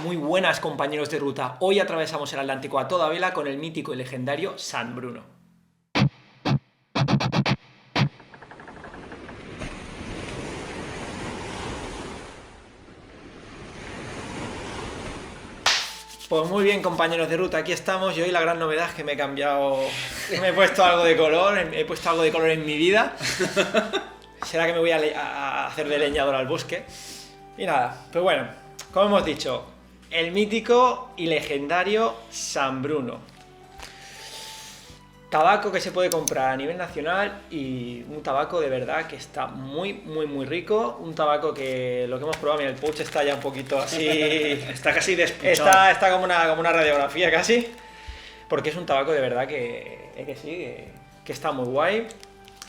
Muy buenas, compañeros de ruta. Hoy atravesamos el Atlántico a toda vela con el mítico y legendario San Bruno. Pues muy bien, compañeros de ruta, aquí estamos. Y hoy la gran novedad es que me he cambiado, me he puesto algo de color, en mi vida. Será que me voy a hacer de leñador al bosque. Y nada, pues bueno, como hemos dicho, el mítico y legendario San Bruno. Tabaco que se puede comprar a nivel nacional y un tabaco de verdad que está muy rico. Un tabaco que lo que hemos probado, mira, el pouch está ya un poquito así... Está casi despichado. Está como una radiografía casi. Porque es un tabaco de verdad que está muy guay.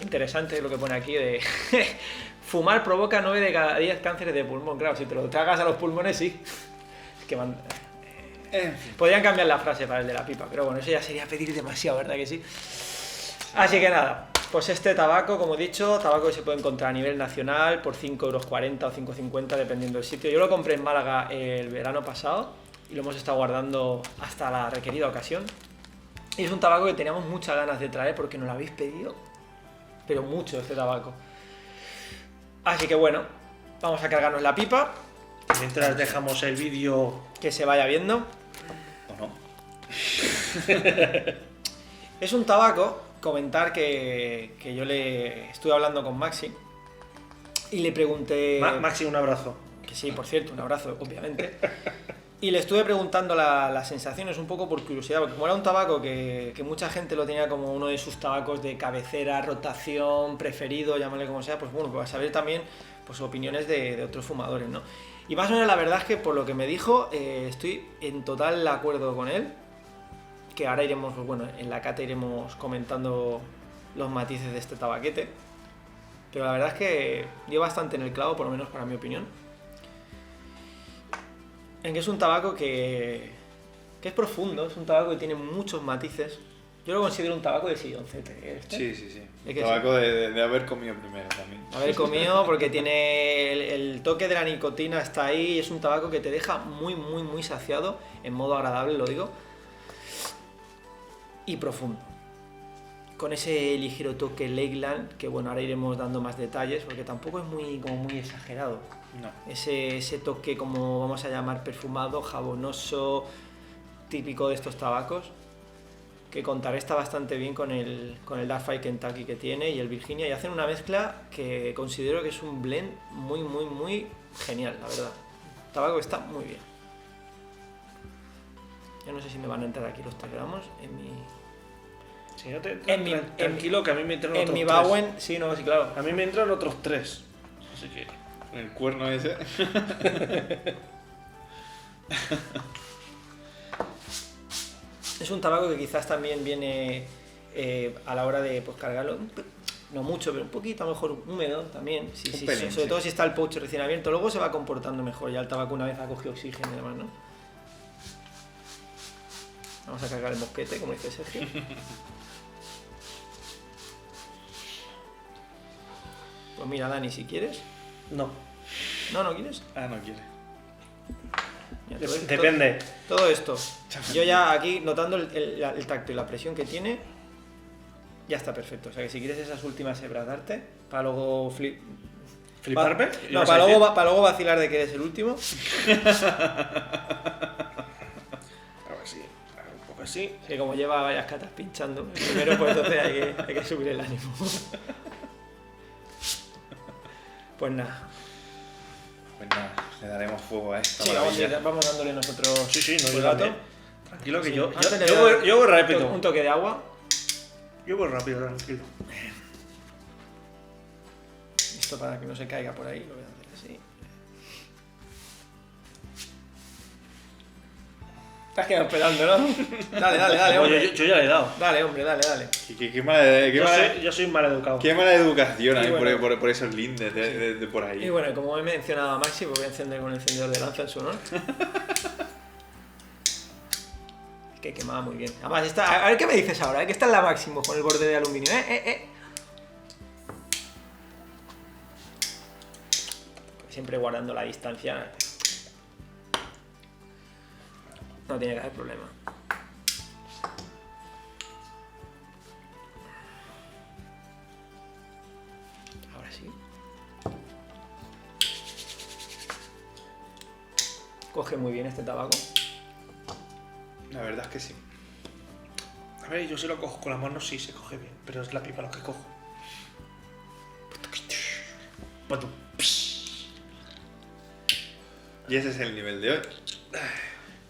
Interesante lo que pone aquí de... Fumar provoca 9 de cada 10 cánceres de pulmón. Claro, si te lo tragas a los pulmones, sí. Es que podrían cambiar la frase para el de la pipa, pero bueno, eso ya sería pedir demasiado, ¿verdad que sí? Así que nada, pues este tabaco, como he dicho, tabaco que se puede encontrar a nivel nacional por 5,40 € o 5,50 dependiendo del sitio. Yo lo compré en Málaga el verano pasado y lo hemos estado guardando hasta la requerida ocasión. Y es un tabaco que teníamos muchas ganas de traer porque nos lo habéis pedido, pero mucho este tabaco. Así que bueno, vamos a cargarnos la pipa. Mientras dejamos el vídeo... Que se vaya viendo. ¿O no? Es un tabaco, comentar que yo le estuve hablando con Maxi y le pregunté... Maxi, un abrazo. Que sí, por cierto, un abrazo, obviamente. Y le estuve preguntando las sensaciones un poco por curiosidad, porque como era un tabaco que mucha gente lo tenía como uno de sus tabacos de cabecera, rotación, preferido, llámale como sea, pues bueno, pues a saber también pues opiniones de otros fumadores, ¿no? Y más o menos la verdad es que por lo que me dijo, estoy en total acuerdo con él, que ahora iremos, pues bueno, en la cata iremos comentando los matices de este tabaquete, pero la verdad es que dio bastante en el clavo, por lo menos para mi opinión, en que es un tabaco que es profundo, es un tabaco que tiene muchos matices. Yo lo considero un tabaco de silloncete. Sí. Es que Tabaco de haber comido primero también. Haber comido porque tiene el toque de la nicotina está ahí, es un tabaco que te deja muy saciado, en modo agradable lo digo, y profundo. Con ese ligero toque Leyland, que bueno, ahora iremos dando más detalles porque tampoco es muy exagerado. No. Ese toque, como vamos a llamar, perfumado, jabonoso, típico de estos tabacos, que contrarresta bastante bien con el Dark Five Kentucky que tiene y el Virginia, y hacen una mezcla que considero que es un blend muy genial, la verdad. El tabaco está muy bien. Yo no sé si me van a entrar aquí los 3 gramos en mi... Sí, tranquilo, que a mí me entran otros 3. En mi Bauen, sí, no, sí, claro. A mí me entran otros 3. Así que... El cuerno ese. Es un tabaco que quizás también viene a la hora de pues, cargarlo, no mucho, pero un poquito a lo mejor húmedo también, sobre todo si está el pouch recién abierto, luego se va comportando mejor ya el tabaco una vez ha cogido oxígeno y demás, ¿no? Vamos a cargar el mosquete, como dice Sergio. Pues mira, Dani, si quieres. No. ¿No quieres? Ah, no quiere. Mira, Depende. Todo esto. Yo ya aquí, notando el tacto y la presión que tiene, ya está perfecto. O sea que si quieres esas últimas hebras darte, para luego ¿Fliparme? No, para luego vacilar de que eres el último. Un poco así. Que como lleva varias catas pinchando, primero pues entonces hay que subir el ánimo. Pues nada. Pues nada, le daremos fuego a esta Sí, maravilla. vamos dándole nosotros Sí, no, el yo gato. también. Tranquilo, que Sí, yo antes le voy a voy dar rápido. Un toque de agua. Yo voy rápido, tranquilo. Esto para que no se caiga por ahí, lo voy a hacer así. Te has quedado esperando, ¿no? Dale, hombre. Yo ya le he dado. Dale, hombre, dale. Yo soy mal educado. Qué mala educación hay bueno. por esos lindes de por ahí. Y bueno, como he mencionado a Maxi, pues voy a encender con el encendedor de lanza en su honor. Que quemaba muy bien. Además, a ver qué me dices ahora, que está en la máximo con el borde de aluminio, Siempre guardando la distancia. No tiene que haber problema. Ahora sí. Coge muy bien este tabaco. La verdad es que sí. A ver, yo si lo cojo con las manos sí se coge bien, pero es la pipa lo que cojo. Y ese es el nivel de hoy.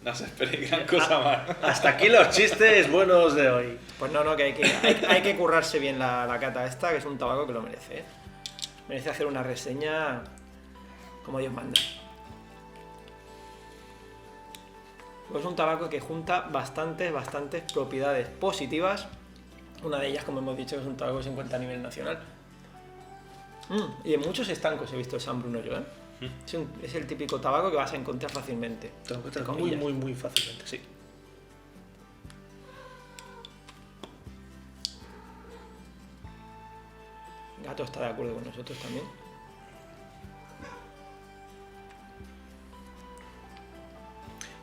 No se espere gran cosa más. Hasta aquí los chistes buenos de hoy. Pues no, que hay que currarse bien la cata esta, que es un tabaco que lo merece, ¿eh? Merece hacer una reseña como Dios manda. Pues es un tabaco que junta bastantes propiedades positivas. Una de ellas, como hemos dicho, es un tabaco que se encuentra a nivel nacional. Y en muchos estancos he visto el San Bruno yo, ¿eh? Es el típico tabaco que vas a encontrar fácilmente. Te lo encuentras muy fácilmente, sí. Gato está de acuerdo con nosotros también.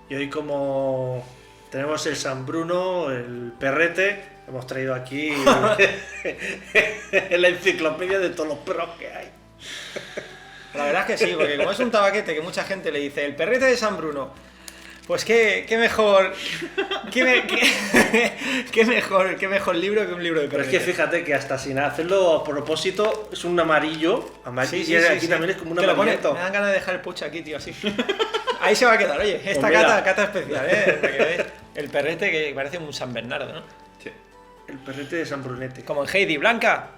Y hoy, como tenemos el San Bruno, el perrete, hemos traído aquí la enciclopedia de todos los perros que hay. La verdad es que sí, porque como es un tabaquete que mucha gente le dice el perrete de San Bruno, pues qué mejor qué mejor libro que un libro de Pero es perrete. que fíjate que hasta sin hacerlo a propósito es un amarillo Sí, y aquí también es como un Te lo pone, amarillento. me dan ganas de dejar el pucho aquí, tío, así. Ahí se va a quedar, oye, esta Pues mira. cata especial, para que veáis. El perrete que parece un San Bernardo, ¿no? Sí. El perrete de San Brunete. Como en Heidi, Blanca.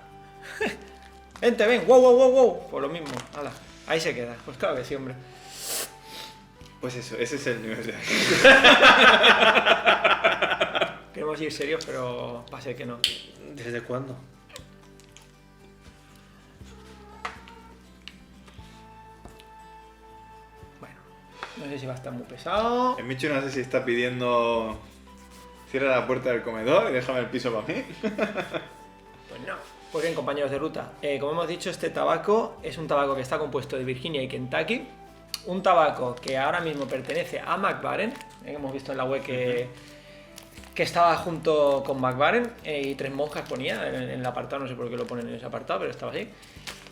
Vente, ven, wow. Pues lo mismo, hala. Ahí se queda. Pues claro que sí, hombre. Pues eso, ese es el nivel de hoy. Queremos ir serios, pero va a ser que no. ¿Desde cuándo? Bueno, no sé si va a estar muy pesado. El Michu no sé si está pidiendo... Cierra la puerta del comedor y déjame el piso para mí. Pues no. Pues bien, compañeros de ruta, como hemos dicho, este tabaco es un tabaco que está compuesto de Virginia y Kentucky. Un tabaco que ahora mismo pertenece a Mac Baren, hemos visto en la web que estaba junto con Mac Baren, y 3 monjas ponía en el apartado, no sé por qué lo ponen en ese apartado, pero estaba así.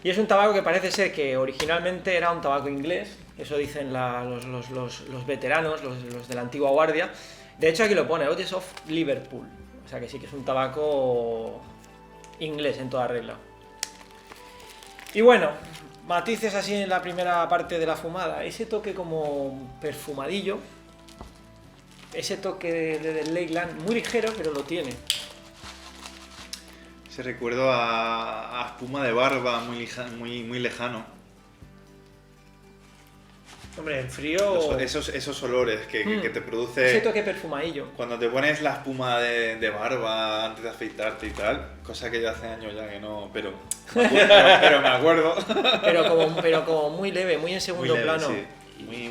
Y es un tabaco que parece ser que originalmente era un tabaco inglés, eso dicen los veteranos, los de la antigua guardia. De hecho aquí lo pone, Otis of Liverpool, o sea que sí que es un tabaco inglés en toda regla. Y bueno, matices así en la primera parte de la fumada, ese toque como perfumadillo, ese toque de Leyland muy ligero, pero lo tiene. Ese recuerdo a espuma de barba muy lejano. Hombre, en frío... Esos olores que te produce... Ese toque perfumadillo. Cuando te pones la espuma de barba antes de afeitarte y tal, cosa que yo hace años ya que no, pero me acuerdo. Pero como muy leve, muy en segundo Muy leve, plano. sí,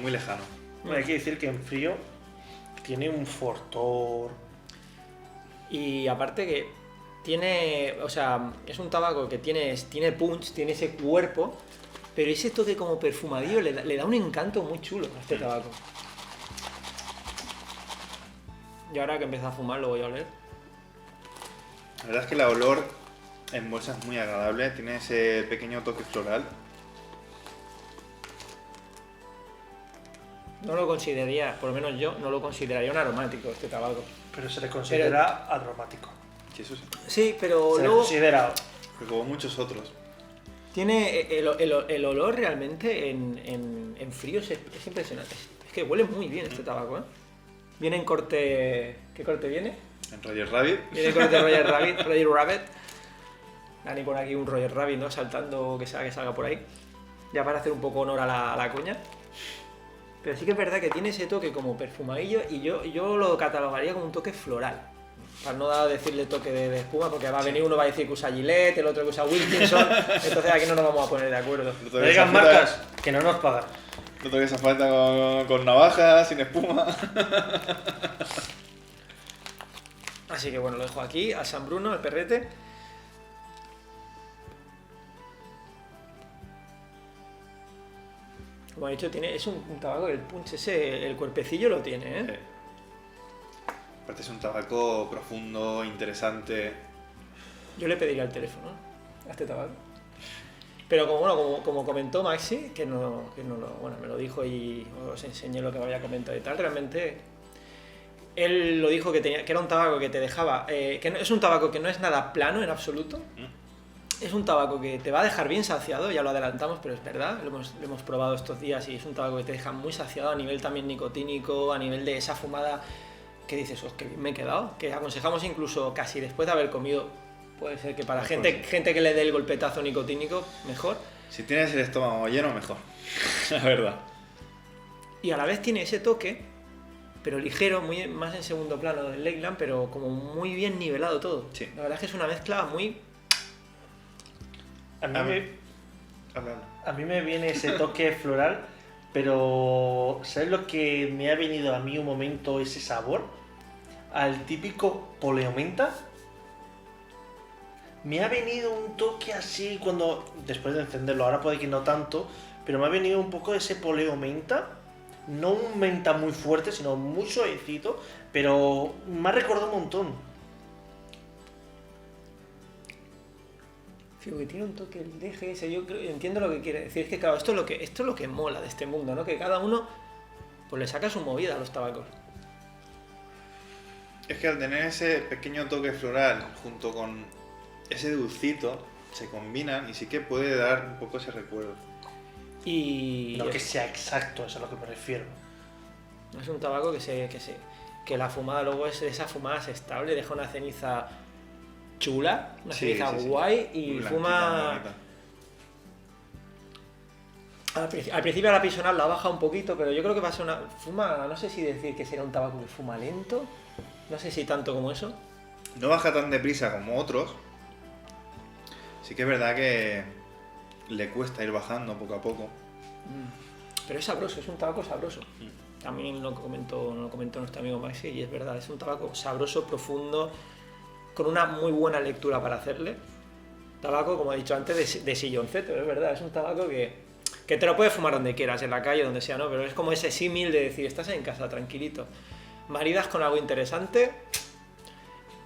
muy lejano. Hombre, hay que decir que en frío tiene un fortor. Y aparte que tiene, o sea, es un tabaco que tiene punch, tiene ese cuerpo, pero ese toque como perfumadillo le da un encanto muy chulo a este tabaco. Y ahora que empieza a fumar lo voy a oler. La verdad es que el olor en bolsa es muy agradable, tiene ese pequeño toque floral. No lo consideraría, por lo menos yo, no lo consideraría un aromático este tabaco. Pero se le considera aromático. Sí, eso sí. Sí, pero Se le luego considera... Pero como muchos otros. tiene el olor realmente en frío es impresionante. Es que huele muy bien este tabaco, ¿eh? Viene en corte... ¿Qué corte viene? En Roger Rabbit. Viene en corte Roger Rabbit. Dani pone aquí un Roger Rabbit, ¿no? Saltando que salga por ahí. Ya para hacer un poco honor a la cuña. Pero sí que es verdad que tiene ese toque como perfumadillo y yo lo catalogaría como un toque floral. Para no decirle toque de espuma, porque va a venir uno va a decir que usa Gillette, el otro que usa Wilkinson, entonces aquí no nos vamos a poner de acuerdo. No digan marcas que no nos pagan. No toques esa falta con navajas, sin espuma. Así que bueno, lo dejo aquí, al San Bruno, el perrete. Como he dicho, es un tabaco, el punch ese, el cuerpecillo lo tiene, ¿eh? Aparte es un tabaco profundo, interesante. Yo le pediría el teléfono a este tabaco. Pero como comentó Maxi, que bueno, me lo dijo y os enseñé lo que me había comentado y tal, realmente él lo dijo que era un tabaco que te dejaba, es un tabaco que no es nada plano en absoluto. Es un tabaco que te va a dejar bien saciado, ya lo adelantamos, pero es verdad, lo hemos probado estos días y es un tabaco que te deja muy saciado a nivel también nicotínico, a nivel de esa fumada que dices, que bien me he quedado, que aconsejamos incluso casi después de haber comido, puede ser que para gente que le dé el golpetazo nicotínico, mejor. Si tienes el estómago lleno, mejor, la verdad. Y a la vez tiene ese toque, pero ligero, muy más en segundo plano del Lakeland, pero como muy bien nivelado todo. Sí. La verdad es que es una mezcla muy... A mí Habla. me viene ese toque floral, pero ¿sabes lo que me ha venido a mí un momento ese sabor? Al típico Poleomenta. Me ha venido un toque así después de encenderlo, ahora puede que no tanto, pero me ha venido un poco ese Poleomenta. No un menta muy fuerte, sino muy suavecito, pero me ha recordado un montón. Que tiene un toque el DGS, entiendo lo que quiere decir, es que claro, esto es lo que mola de este mundo, ¿no? Que cada uno pues le saca su movida a los tabacos. Es que al tener ese pequeño toque floral junto con ese dulcito, se combinan y sí que puede dar un poco ese recuerdo. Y No que sea exacto, eso es a lo que me refiero. es un tabaco que la fumada luego es de esas fumadas estable, deja una ceniza chula, una ceniza guay y muy fuma... blanquita, Al principio la pisonal la baja un poquito, pero yo creo que va a ser una... Fuma, no sé si decir que será un tabaco que fuma lento, no sé si tanto como eso. No baja tan deprisa como otros. Sí que es verdad que le cuesta ir bajando poco a poco. Pero es sabroso, es un tabaco sabroso. También lo comentó nuestro amigo Maxi y es verdad, es un tabaco sabroso, profundo, con una muy buena lectura para hacerle. Tabaco, como he dicho antes, de silloncete, es verdad, es un tabaco que te lo puedes fumar donde quieras, en la calle, donde sea, ¿no? Pero es como ese símil de decir, estás en casa, tranquilito. Maridas con algo interesante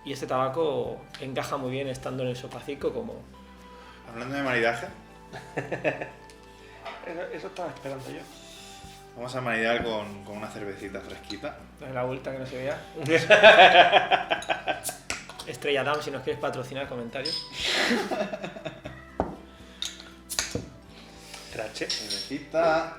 y este tabaco encaja muy bien estando en el sopacico como... Hablando de maridaje, Eso estaba esperando yo. vamos a maridar con una cervecita fresquita. Dale la vuelta que no se vea. Estrella Damm, si nos quieres patrocinar, comentarios. Crache. Cervecita.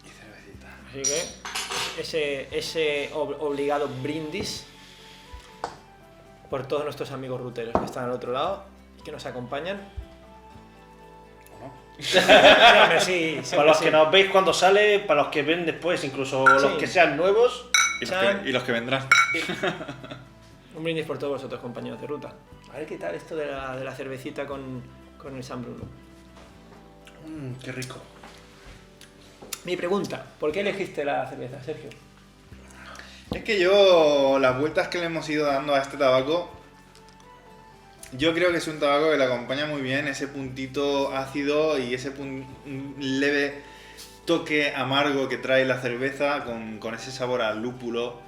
Y cervecita. Así que ese obligado brindis por todos nuestros amigos ruteros que están al otro lado y que nos acompañan. ¿O no? Sí, Para los que nos veis cuando sale, para los que ven después, incluso los que sean nuevos. Y los que vendrán. Un brindis por todos vosotros, compañeros de ruta. A ver qué tal esto de la cervecita con el San Bruno. Qué rico. Mi pregunta, ¿por qué elegiste la cerveza, Sergio? Es que yo, las vueltas que le hemos ido dando a este tabaco, yo creo que es un tabaco que le acompaña muy bien ese puntito ácido y ese leve toque amargo que trae la cerveza con ese sabor a lúpulo.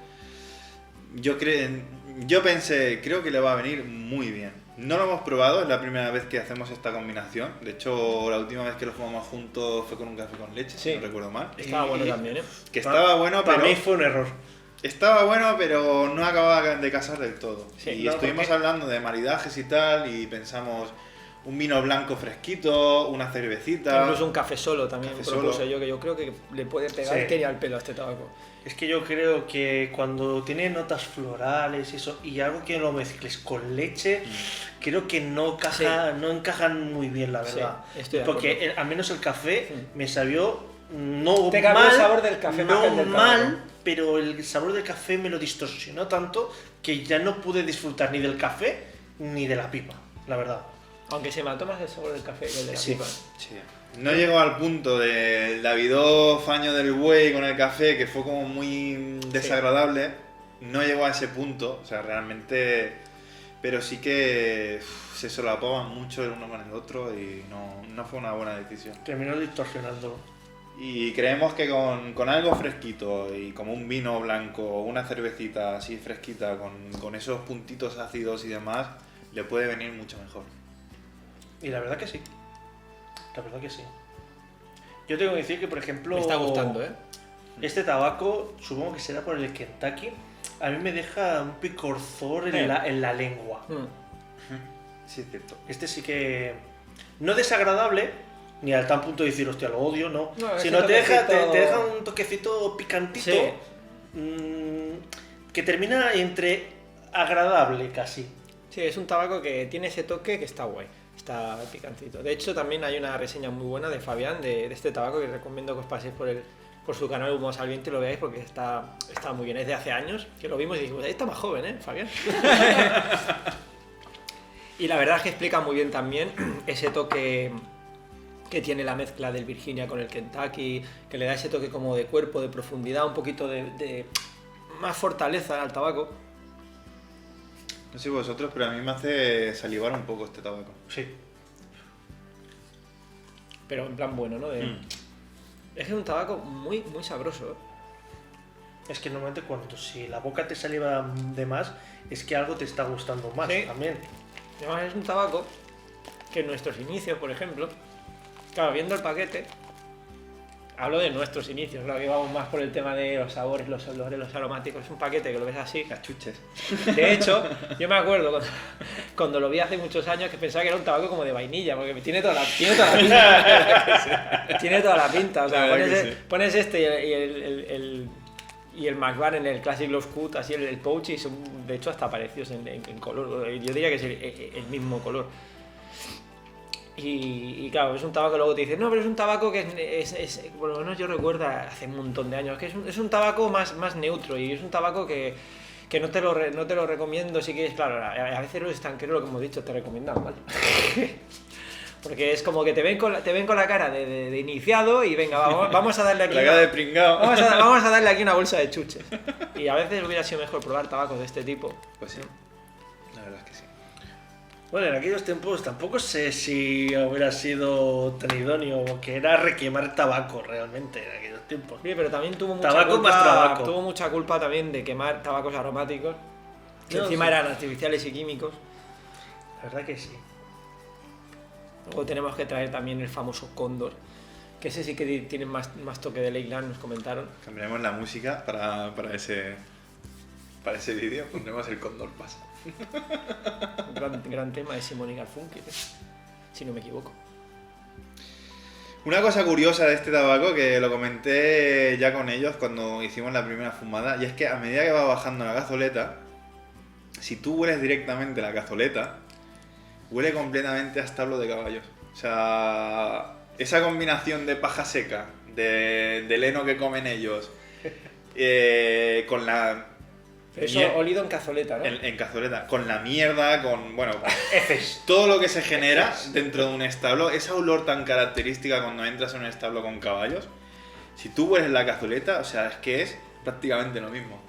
Yo pensé, creo que le va a venir muy bien. No lo hemos probado, es la primera vez que hacemos esta combinación. De hecho, la última vez que lo fumamos juntos fue con un café con leche, si no recuerdo mal. Estaba bueno también, ¿eh? Que estaba bueno, Para pero... mí fue un error. Estaba bueno, pero no acababa de casar del todo. Sí, y no, estuvimos hablando de maridajes y tal, y pensamos un vino blanco fresquito, una cervecita... Incluso un café solo también Café propuse solo. yo, que yo creo que le puede pegar Sí. teria al pelo a este tabaco. Es que yo creo que cuando tiene notas florales y eso, y algo que lo mezcles con leche, creo que no encajan muy bien, la verdad. Sí, estoy de acuerdo. Porque al menos el café Sí. me sabió no Te cambió mal, el sabor del café más que el no del mal, tabaco. pero el sabor del café me lo distorsionó tanto que ya no pude disfrutar ni del café ni de la pipa, la verdad. Aunque se mató más el sabor del café que el de la Sí. pipa. Sí. No llegó al punto del Davido faño del buey con el café, que fue como muy desagradable. No llegó a ese punto, o sea, realmente... Pero sí que se solapaban mucho el uno con el otro y no fue una buena decisión. Terminó distorsionándolo. Y creemos que con algo fresquito y como un vino blanco o una cervecita así fresquita con esos puntitos ácidos y demás, le puede venir mucho mejor. Y la verdad que sí. La verdad que sí. Yo tengo que decir que, por ejemplo... Me está gustando, ¿eh? Este tabaco, supongo que será por el Kentucky, a mí me deja un picorzor en la lengua. Sí, es cierto. Este sí que... No desagradable, ni al tal punto de decir, hostia, lo odio, no. Sino te deja un toquecito picantito, Sí. que termina entre agradable casi. Sí, es un tabaco que tiene ese toque que está guay, está picantito. De hecho, también hay una reseña muy buena de Fabián de este tabaco que recomiendo que os paséis por su canal Humo Salviente y lo veáis porque está muy bien. Es de hace años que lo vimos y dijimos, ahí está más joven, ¿eh, Fabián? Y la verdad es que explica muy bien también ese toque que tiene la mezcla del Virginia con el Kentucky, que le da ese toque como de cuerpo, de profundidad, un poquito de más fortaleza al tabaco. No sé vosotros, pero a mí me hace salivar un poco este tabaco. Sí. Pero en plan bueno, ¿no? Es que es un tabaco muy, muy sabroso. Es que normalmente si la boca te saliva de más, es que algo te está gustando más Sí. también. Además es un tabaco que en nuestros inicios, por ejemplo, claro, viendo el paquete, hablo de nuestros inicios, claro que vamos más por el tema de los sabores, los olores, los aromáticos, es un paquete que lo ves así. Las chuches. De hecho, yo me acuerdo cuando lo vi hace muchos años que pensaba que era un tabaco como de vainilla, porque tiene toda la pinta. Tiene toda la pinta, o sea, La verdad que sí. pones este y el McBaren, el Classic Love Cut, así el Pouch, y son de hecho hasta parecidos en color. Yo diría que es el mismo color. Y claro, es un tabaco que luego te dicen, no, pero es un tabaco que es por lo menos yo recuerdo hace un montón de años, que es un tabaco más neutro y es un tabaco que no te lo recomiendo si quieres, claro, a veces los estanqueros, lo que hemos dicho, te recomiendan mal. Porque es como que te ven con la cara de iniciado y venga, vamos a darle aquí La cara de pringao. vamos a darle aquí una bolsa de chuches. Y a veces hubiera sido mejor probar tabacos de este tipo. Pues sí, la verdad es que sí. Bueno, en aquellos tiempos tampoco sé si hubiera sido tan idóneo, que era requemar tabaco realmente en aquellos tiempos. Sí, pero también tuvo mucha Tabaco culpa, más tabaco. tuvo mucha culpa también de quemar tabacos aromáticos, que No, encima sí. eran artificiales y químicos. La verdad que sí. Luego tenemos que traer también el famoso cóndor, que ese sí que tiene más toque de Leyland, nos comentaron. Cambiaremos la música para ese vídeo, pondremos el Cóndor Pasa. Un gran tema de Simon y Garfunkel, si no me equivoco. Una cosa curiosa de este tabaco que lo comenté ya con ellos cuando hicimos la primera fumada, y es que a medida que va bajando la cazoleta, si tú hueles directamente la cazoleta, huele completamente a establo de caballos. O sea, esa combinación de paja seca, del heno que comen ellos, con la... Pero eso olido en cazoleta, ¿no? En cazoleta, con la mierda, con, bueno, Heces. todo lo que se genera dentro de un establo, esa olor tan característica cuando entras en un establo con caballos, si tú hueles la cazoleta, o sea, es que es prácticamente lo mismo.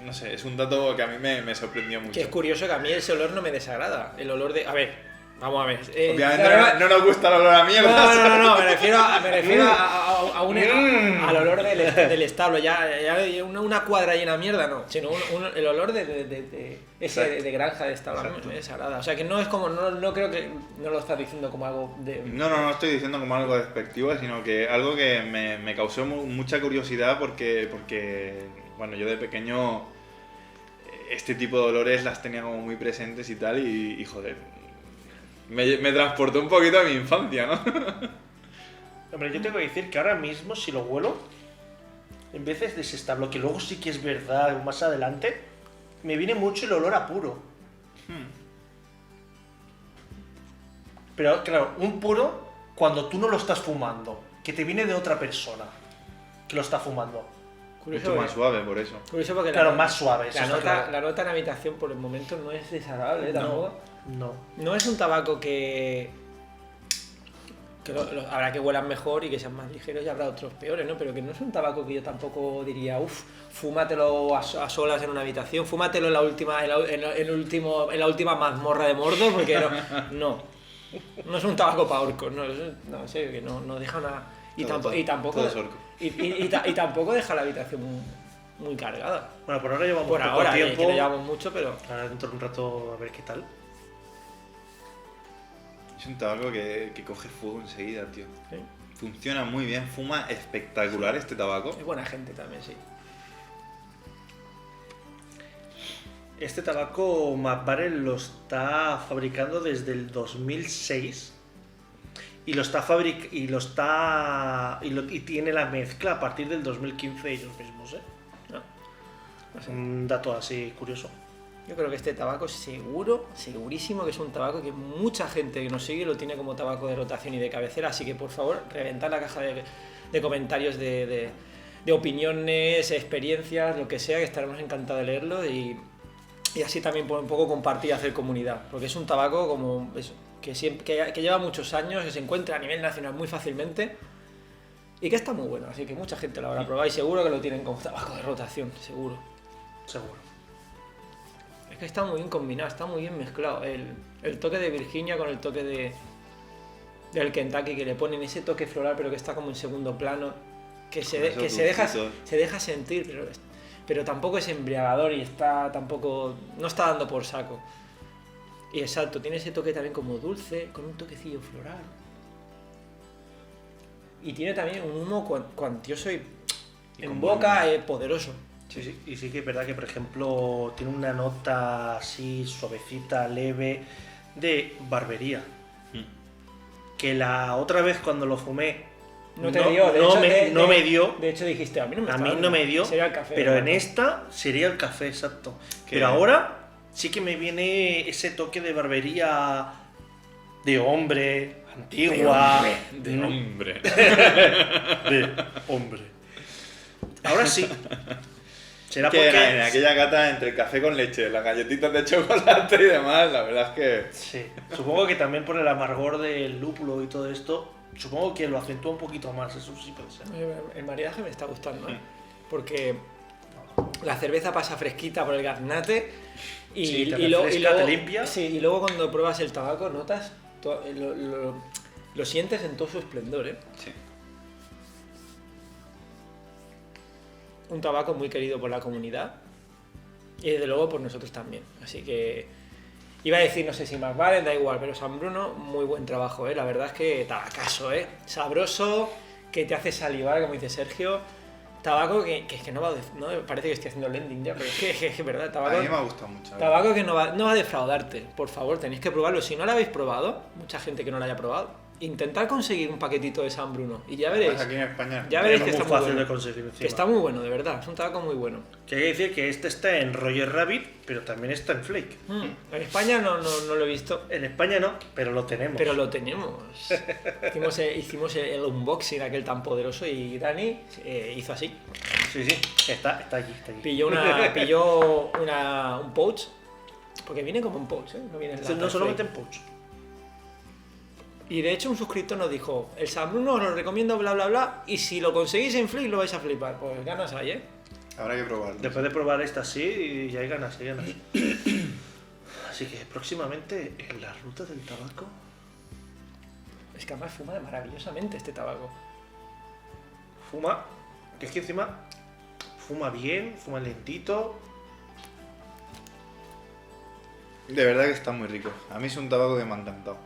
No sé, es un dato que a mí me sorprendió mucho. Que es curioso que a mí ese olor no me desagrada. El olor de... A ver, vamos a ver. Obviamente no nos gusta el olor a mierda. No, me refiero al olor del establo. Ya una cuadra llena de mierda, no. Sino el olor de granja de establo. A mí me desagrada. O sea, que no es como... No creo que... No lo estás diciendo como algo de... No estoy diciendo como algo despectivo, sino que algo que me causó mucha curiosidad porque, bueno, yo de pequeño este tipo de olores las tenía como muy presentes y tal, y joder, me transportó un poquito a mi infancia, ¿no? Hombre, yo tengo que decir que ahora mismo, si lo huelo, en vez de ese establo, que luego sí que es verdad, más adelante, me viene mucho el olor a puro. Pero claro, un puro cuando tú no lo estás fumando, que te viene de otra persona que lo está fumando. Mucho más suave, por eso. Curioso porque Claro, más suave. eso está claro. la nota en habitación por el momento no es desagradable, tampoco. No. No es un tabaco que habrá que huelan mejor y que sean más ligeros y habrá otros peores, ¿no? Pero que no es un tabaco que yo tampoco diría, fúmatelo a solas en una habitación, fúmatelo en la última mazmorra de Mordor, porque no es un tabaco para orcos, no, en serio, que no deja Y, Todo, y tampoco, todo es orco. y tampoco deja la habitación muy cargada. Bueno, por ahora llevamos Por poco ahora, tiempo. que no llevamos mucho, pero... Ahora dentro de un rato a ver qué tal. Es un tabaco que coge fuego enseguida, tío. ¿sí? Funciona muy bien, fuma espectacular este tabaco. Es buena gente también, sí. Este tabaco McBaren lo está fabricando desde el 2006 y y tiene la mezcla a partir del 2015 ellos mismos, ¿eh? No sé. Un dato así curioso. Yo creo que este tabaco segurísimo que es un tabaco que mucha gente que nos sigue lo tiene como tabaco de rotación y de cabecera, así que por favor, reventar la caja de comentarios de opiniones, experiencias, lo que sea, que estaremos encantados de leerlo y así también un poco compartir y hacer comunidad, porque es un tabaco como eso, que lleva muchos años, que se encuentra a nivel nacional muy fácilmente y que está muy bueno, así que mucha gente lo habrá probado y seguro que lo tienen como tabaco de rotación, seguro. Seguro. Es que está muy bien combinado, está muy bien mezclado. El toque de Virginia con el toque del Kentucky, que le ponen ese toque floral, pero que está como en segundo plano, que se deja sentir, pero tampoco es embriagador y no está dando por saco. Y exacto, tiene ese toque también como dulce, con un toquecillo floral. Y tiene también un humo cuantioso y en boca poderoso. Sí, sí, y sí que es verdad que, por ejemplo, tiene una nota así suavecita, leve, de barbería. Que la otra vez cuando lo fumé no te dio, no me dio. De hecho dijiste, a mí no no me dio, sería el café, pero ¿no? en esta sería el café, exacto. Que- Pero ahora sí que me viene ese toque de barbería de hombre, antigua. De hombre. De hombre. Ahora sí. Será Que porque... en aquella gata entre el café con leche, las galletitas de chocolate y demás, la verdad es que... Sí, supongo que también por el amargor del lúpulo y todo esto, supongo que lo acentúa un poquito más, eso sí puede ser. El maridaje me está gustando, ¿eh? Porque la cerveza pasa fresquita por el gaznate y, Sí, te y luego, refresca, te limpia. Sí, y luego cuando pruebas el tabaco notas, lo sientes en todo su esplendor, ¿eh? Sí. Un tabaco muy querido por la comunidad y desde luego por nosotros también. Así que iba a decir, no sé si más vale, da igual, pero San Bruno, muy buen trabajo, ¿eh? La verdad es que tabacazo, ¿eh? Sabroso, que te hace salivar, como dice Sergio. Tabaco que no va no parece que estoy haciendo lending ya, pero es que es verdad, A mí me ha gustado mucho. tabaco que no va a defraudarte. Por favor, tenéis que probarlo. Si no lo habéis probado, mucha gente que no lo haya probado, intentad conseguir un paquetito de San Bruno y ya veréis. Aquí en España. Ya veréis que Es está muy muy fácil bueno. de conseguir encima. Que está muy bueno, de verdad. Es un tabaco muy bueno. Que hay que decir que este está en Roger Rabbit, pero también está en Flake. En España no lo he visto, En España no, pero lo tenemos. pero lo tenemos. Hicimos el unboxing aquel tan poderoso y Dani hizo así. Sí, sí, está allí, está allí. Pilló un pouch, porque viene como un pouch, ¿eh? No viene en lata, No el solamente Flake. en pouch. Y de hecho un suscriptor nos dijo, el San Bruno os lo recomiendo, bla bla bla, y si lo conseguís en Flake lo vais a flipar. Pues ganas hay, ¿eh? Habrá que probarlo. Después de probar esta sí, y hay ganas, hay ganas. Así que próximamente en la ruta del tabaco. Es que además fuma maravillosamente este tabaco. Fuma, que es que encima fuma bien, fuma lentito. De verdad que está muy rico. A mí es un tabaco que me ha encantado.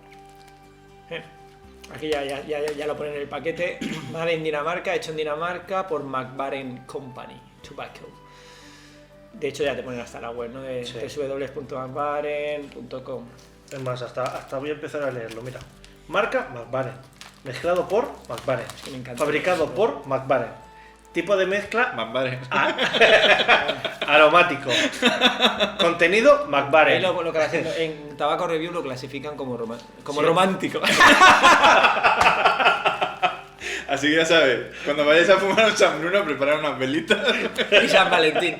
Aquí ya lo ponen en el paquete. Vale, en Dinamarca, hecho en Dinamarca por McBaren Company Tobacco. De hecho ya te ponen hasta la web, ¿no? De Sí. www.macbaren.com. Es más, hasta voy a empezar a leerlo, mira. Marca McBaren. Mezclado por McBaren. que me encanta. Fabricado por McBaren. Tipo de mezcla Más vale. aromático. Contenido Ahí McBaren. lo que hacen, en Tabaco Review lo clasifican como Sí. romántico. Así que ya sabes, cuando vayáis a fumar un San Bruno, preparad unas velitas. Y San Valentín.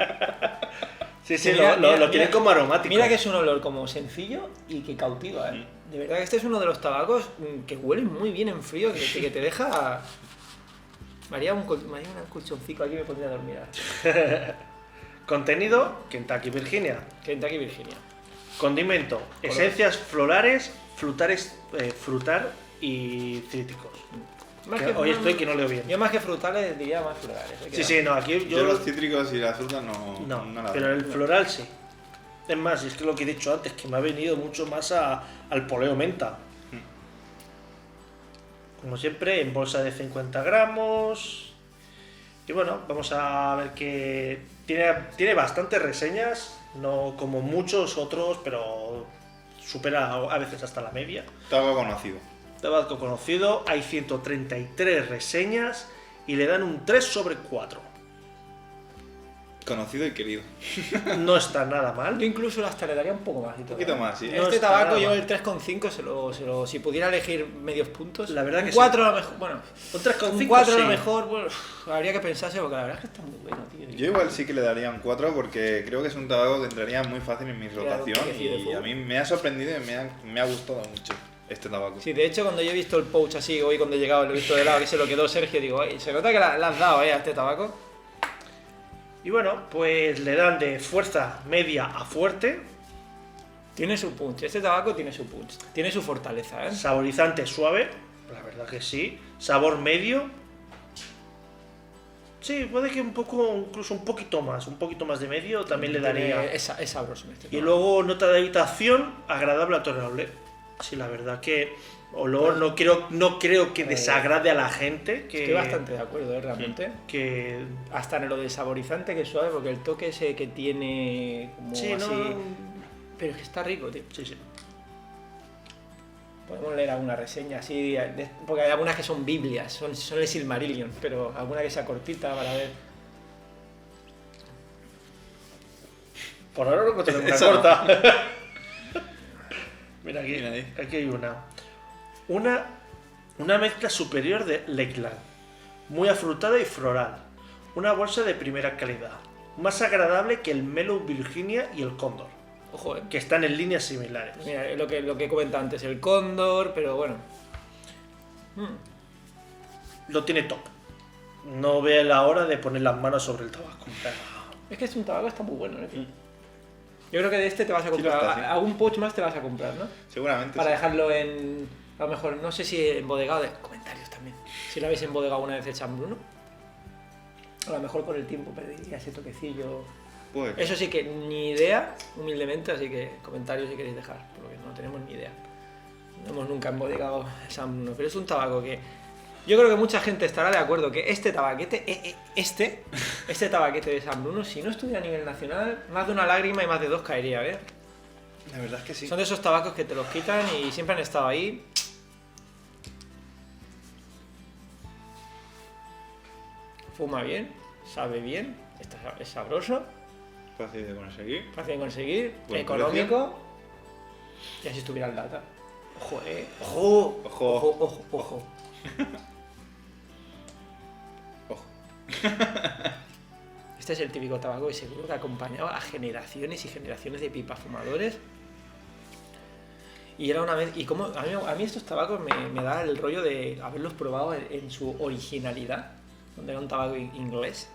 Sí, sí, Mira, lo mira, tienen como aromático. Mira que es un olor como sencillo y que cautiva, ¿eh? De verdad que este es uno de los tabacos que huelen muy bien en frío, que te deja... Me haría un colchoncito aquí y me pondría a dormir. Contenido Kentucky, Virginia. Kentucky, Virginia. Condimento, esencias florales, frutar y cítricos. Hoy estoy que no leo bien. Yo más que frutales diría más florales. Sí, no, aquí Yo los cítricos y la fruta no la pero veo. el floral sí. Es más, es que lo que he dicho antes, que me ha venido mucho más al poleo menta. Como siempre, en bolsa de 50 gramos. Y bueno, vamos a ver que tiene bastantes reseñas, no como muchos otros, pero supera a veces hasta la media. Tabaco conocido. Tabaco conocido, hay 133 reseñas y le dan un 3 sobre 4. Conocido y querido. No está nada mal. Yo incluso hasta le daría un poco más. Y todo, Un poquito más, sí. No Este está tabaco nada yo mal. el 3,5 si pudiera elegir medios puntos. La verdad que un 4 a lo mejor, Un 3,5 un 4 a sí. lo mejor, bueno, habría que pensarse porque la verdad es que está muy bueno, tío. Yo igual sí que le daría un 4 porque creo que es un tabaco que entraría muy fácil en mi Claro, rotación que sí, de y fuego. a mí me ha sorprendido y me ha gustado mucho este tabaco. Sí, de hecho cuando yo he visto el pouch así, hoy cuando he llegado lo he visto de lado que se lo quedó Sergio, digo, "Ay, se nota que le has dado a este tabaco". Y bueno, pues le dan de fuerza media a fuerte, Tiene su punch, este tabaco tiene su punch, tiene su fortaleza, ¿eh? saborizante suave, la verdad que sí, sabor medio. Sí, puede que un poco, incluso un poquito más de medio también le daría. Es sabroso este Y tabaco. luego nota de habitación, agradable a tolerable. Sí, la verdad que olor no creo que desagrade a la gente. Que, Estoy bastante de acuerdo, realmente. Que Hasta en lo de saborizante que es suave, porque el toque ese que tiene como sí, así... no. Pero es que está rico, tío. Sí. Podemos leer alguna reseña así, porque hay algunas que son biblias, son el Silmarillion, pero alguna que sea cortita para ver. Por ahora no tenemos una Esa no. corta. Mira aquí, Mira ahí. aquí hay una mezcla superior de Lakeland, muy afrutada y floral, una bolsa de primera calidad, más agradable que el Mellow Virginia y el Cóndor, Ojo, que están en líneas similares. mira, lo que he comentado antes, el cóndor, pero bueno. Lo tiene top. No ve la hora de poner las manos sobre el tabaco. Es que es un tabaco está muy bueno, ¿eh? Yo creo que de este te vas a Sí, lo comprar, está, sí. algún pouch más te vas a comprar, ¿no? Seguramente. Para sí. dejarlo en, a lo mejor, no sé si embodegado, de comentarios también. Si lo habéis embodegado una vez el San Bruno, a lo mejor con el tiempo perdería ese toquecillo. Pues, Eso sí que ni idea, humildemente, así que comentarios si queréis dejar, porque no tenemos ni idea. No hemos nunca embodegado el San Bruno, pero es un tabaco que yo creo que mucha gente estará de acuerdo que este tabaquete, este tabaquete de San Bruno, si no estuviera a nivel nacional, más de una lágrima y más de dos caería, ¿eh? la verdad es que sí. Son de esos tabacos que te los quitan y siempre han estado ahí. Fuma bien, sabe bien, es sabroso, Fácil de conseguir. fácil de conseguir, Buen económico. Y así estuviera en lata. Ojo, ¡Ojo! Ojo. ojo. Ojo. Este es el típico tabaco y seguro que acompañaba a generaciones y generaciones de pipafumadores. Y era una vez. Y como a mí estos tabacos me da el rollo de haberlos probado en su originalidad, donde era un tabaco inglés.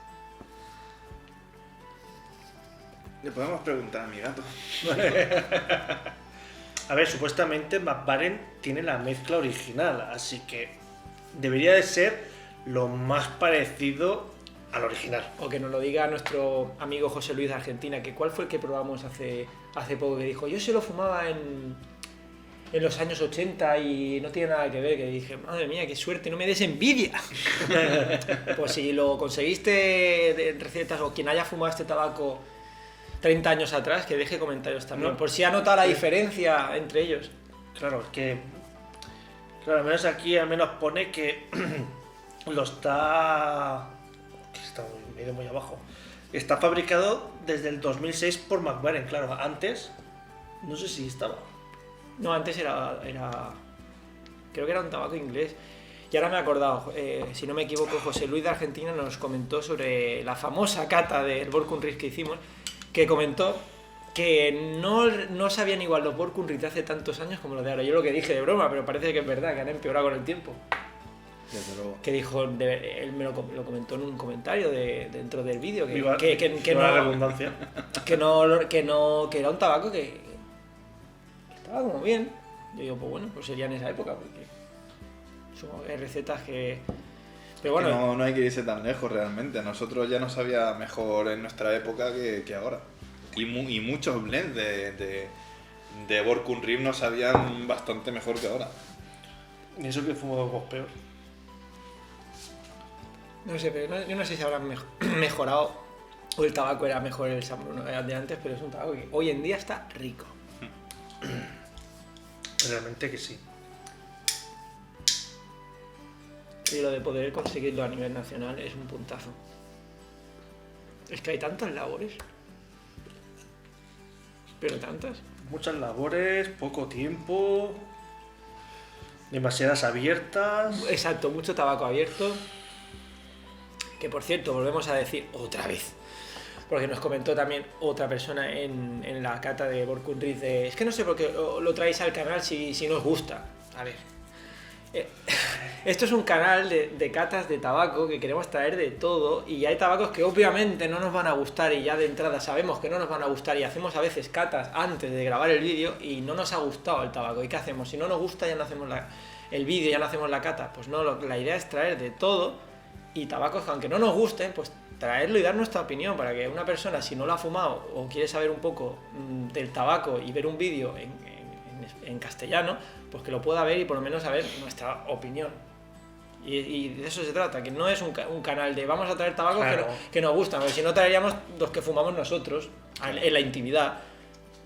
Le podemos preguntar a mi gato. A ver, supuestamente McBaren tiene la mezcla original, así que debería de ser lo más parecido al original. O que nos lo diga nuestro amigo José Luis de Argentina, que cuál fue el que probamos hace poco, que dijo, yo se lo fumaba en los años 80 y no tiene nada que ver, que dije, madre mía, qué suerte, no me des envidia. Pues si lo conseguiste en recetas o quien haya fumado este tabaco 30 años atrás, que deje comentarios también, No. por si ha notado la diferencia entre ellos. Claro, es que. Claro, al menos aquí al menos pone que lo está. Que está muy abajo. Está fabricado desde el 2006 por McBaren, claro. Antes, no sé si estaba. No, antes era creo que era un tabaco inglés. Y ahora me he acordado, si no me equivoco, José Luis de Argentina nos comentó sobre la famosa cata del Borkunris que hicimos, que comentó que no sabían igual los Borkunris de hace tantos años como los de ahora. Yo lo que dije de broma, pero parece que es verdad, que han empeorado con el tiempo. Desde luego. Que dijo, él me lo comentó en un comentario dentro del vídeo, que, Viva- que viva la redundancia. que era un tabaco que estaba como bien. Yo digo, pues bueno, pues sería en esa época, porque Hay recetas que... Pero Que bueno, no hay que irse tan lejos realmente. A nosotros ya nos sabía mejor en nuestra época que ahora. Y muchos blends de Borkun Rib nos sabían bastante mejor que ahora. Y eso que fumábamos peor. no sé, pero yo no sé si habrán mejorado o el tabaco era mejor el San Bruno de antes, pero es un tabaco que hoy en día está rico. Realmente que sí. Y lo de poder conseguirlo a nivel nacional es un puntazo. Es que hay tantas labores. Pero tantas. Muchas labores, poco tiempo, demasiadas abiertas. Exacto, mucho tabaco abierto. Que por cierto, volvemos a decir otra vez. Porque nos comentó también otra persona en la cata de Borkun Rib de... Es que no sé por qué lo traéis al canal si no os gusta. A ver. Esto es un canal de catas de tabaco que queremos traer de todo y hay tabacos que obviamente no nos van a gustar y ya de entrada sabemos que no nos van a gustar y hacemos a veces catas antes de grabar el vídeo y no nos ha gustado el tabaco. ¿Y qué hacemos? Si no nos gusta ya no hacemos el vídeo, ya no hacemos la cata. Pues no, la idea es traer de todo y tabacos que aunque no nos gusten, pues traerlo y dar nuestra opinión para que una persona si no lo ha fumado o quiere saber un poco del tabaco y ver un vídeo en castellano, pues que lo pueda ver y por lo menos saber nuestra opinión. Y de eso se trata, que no es un canal de vamos a traer tabacos Claro. que nos gustan, porque si no traeríamos los que fumamos nosotros en la intimidad